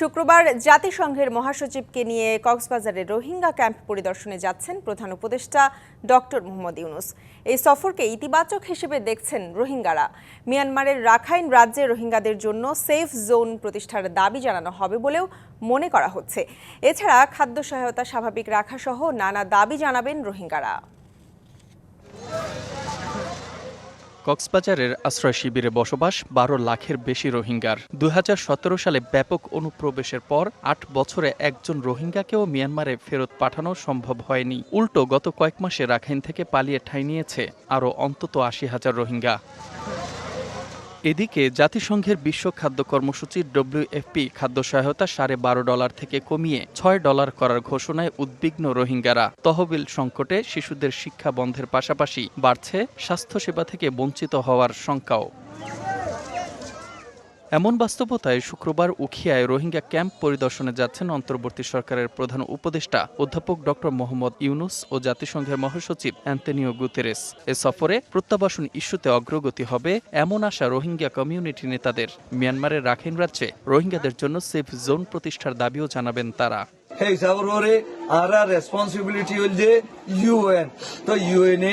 শুক্রবার জাতিসংঘের মহাসচিবকে নিয়ে কক্সবাজারের রোহিঙ্গা ক্যাম্প পরিদর্শনে যাচ্ছেন প্রধান উপদেষ্টা ডক্টর মোহাম্মদ ইউনূস। এই সফরকে ইতিবাচক হিসেবে দেখছেন রোহিঙ্গারা। মিয়ানমারের রাখাইন রাজ্যে রোহিঙ্গাদের জন্য সেফ জোন প্রতিষ্ঠার দাবি জানানো হবে বলেও মনে করা হচ্ছে। এছাড়া খাদ্য সহায়তা স্বাভাবিক রাখা সহ নানা দাবি জানাবেন রোহিঙ্গারা। কক্সবাজারের আশ্রয় শিবিরে বসবাস ১২ লাখের বেশি রোহিঙ্গার। ২০১৭ সালে ব্যাপক অনুপ্রবেশের পর ৮ বছরে একজন রোহিঙ্গাকেও মিয়ানমারে ফেরত পাঠানো সম্ভব হয়নি। উল্টো গত কয়েক মাসে রাখাইন থেকে পালিয়ে ঠাঁই নিয়েছে আরও অন্তত ৮০,০০০ রোহিঙ্গা। এদিকে জাতিসংঘের বিশ্ব খাদ্য কর্মসূচি WFP খাদ্য সহায়তা $12.৫ থেকে কমিয়ে $6 করার ঘোষণায় উদ্বিগ্ন রোহিঙ্গারা। তহবিল সংকটে শিশুদের শিক্ষা বন্ধের পাশাপাশি বাড়ছে স্বাস্থ্যসেবা থেকে বঞ্চিত হওয়ার শঙ্কাও। এমন বাস্তবতায় শুক্রবার উখিয়ায় রোহিঙ্গা ক্যাম্প পরিদর্শনে যাচ্ছেন অন্তর্বর্তী সরকারের প্রধান উপদেষ্টা অধ্যাপক ডক্টর মোহাম্মদ ইউনূস ও জাতিসংঘের মহাসচিব অ্যান্তনিও গুতেরেস। এ সফরে প্রত্যাবাসন ইস্যুতে অগ্রগতি হবে এমন আশা রোহিঙ্গা কমিউনিটি নেতাদের। মিয়ানমারের রাখাইন রাজ্যে রোহিঙ্গাদের জন্য সেফ জোন প্রতিষ্ঠার দাবিও জানাবেন তারা। সেই হিসাবে আর রেসপন্সিবিলিটি হল যে UN তো UN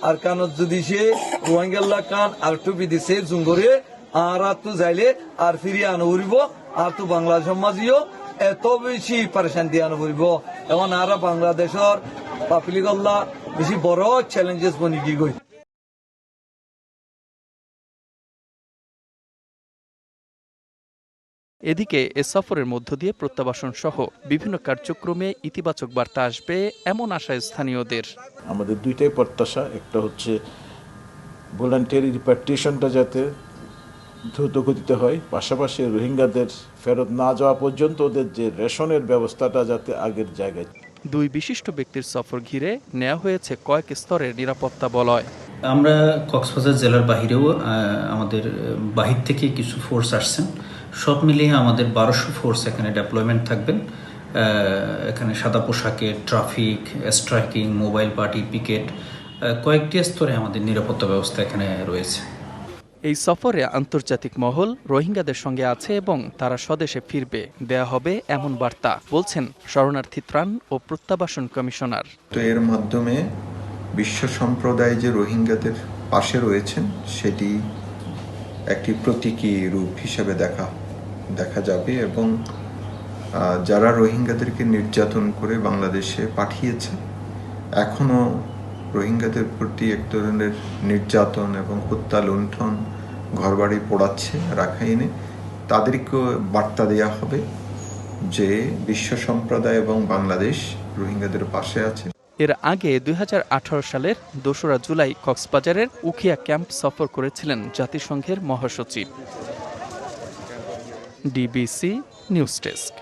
আর কানত যদি সে রোহিঙ্গা কান আর টুপি দিছে জুঙ্গরে আর তো যাইলে আর ফিরিয়ে আনো উড়িব আর তো বাংলা সমাজীয় এত বেশি পারেশান দিয়ে আনো উড়িব এবং আর বাংলাদেশের পাবলিকল্লা বেশি বড় চ্যালেঞ্জেস বনি কি গই। এদিকে এ সফরের মধ্য দিয়ে প্রত্যাবাসন সহ বিভিন্ন কার্যক্রমে ইতিবাচক বার্তা আসবে এমন আশা স্থানীয়দের। আমাদের দুইটাই প্রত্যাশা, একটা হচ্ছে ভলান্টিয়ারি রিপার্টিশনটা যাতে দ্রুত গতিতে হয়, পাশাপাশি রোহিঙ্গাদের ফেরত না যাওয়া পর্যন্ত ওদের যে রেশনের ব্যবস্থাটা যাতে আগের জায়গায়। দুই বিশিষ্ট ব্যক্তির সফর ঘিরে নেওয়া হয়েছে কয়েক স্তরের নিরাপত্তা বলয়। আমরা কক্সবাজার জেলার বাহিরেও আমাদের বাহির থেকে কিছু ফোর্স আসছেন, সব মিলিয়ে আমাদের ১২০০ ফোর্স এখানে ডেপ্লয়মেন্ট থাকবেন। এখানে সাদা পোশাকে traffic, striking, mobile party, picket, কয়েকটি স্তরে আমাদের নিরাপত্তা ব্যবস্থা এখানে রয়েছে। এই সফরে আন্তর্জাতিক মহল রোহিঙ্গাদের সঙ্গে আছে এবং তারা স্বদেশে ফিরবে দেয়া হবে এমন বার্তা, বলছেন শরণার্থী ত্রাণ ও প্রত্যাবাসন কমিশনার। তো এর মাধ্যমে বিশ্ব সম্প্রদায় যে রোহিঙ্গাদের পাশে রয়েছেন সেটি একটি প্রতীকী রূপ হিসেবে দেখা যাবে এবং যারা রোহিঙ্গাদেরকে নির্যাতন করে বাংলাদেশে পাঠিয়েছে, এখনো রোহিঙ্গাদের প্রতি এক ধরনের নির্যাতন এবং হত্যা, লুণ্ঠন, ঘরবাড়ি পোড়াচ্ছে রাখাইনে, তাদেরকেও বার্তা দেওয়া হবে যে বিশ্ব সম্প্রদায় এবং বাংলাদেশ রোহিঙ্গাদের পাশে আছে। এর আগে ২০১৮ সালের ২রা জুলাই কক্সবাজারের উখিয়া ক্যাম্প সফর করেছিলেন জাতিসংঘের মহাসচিব। DBC news desk.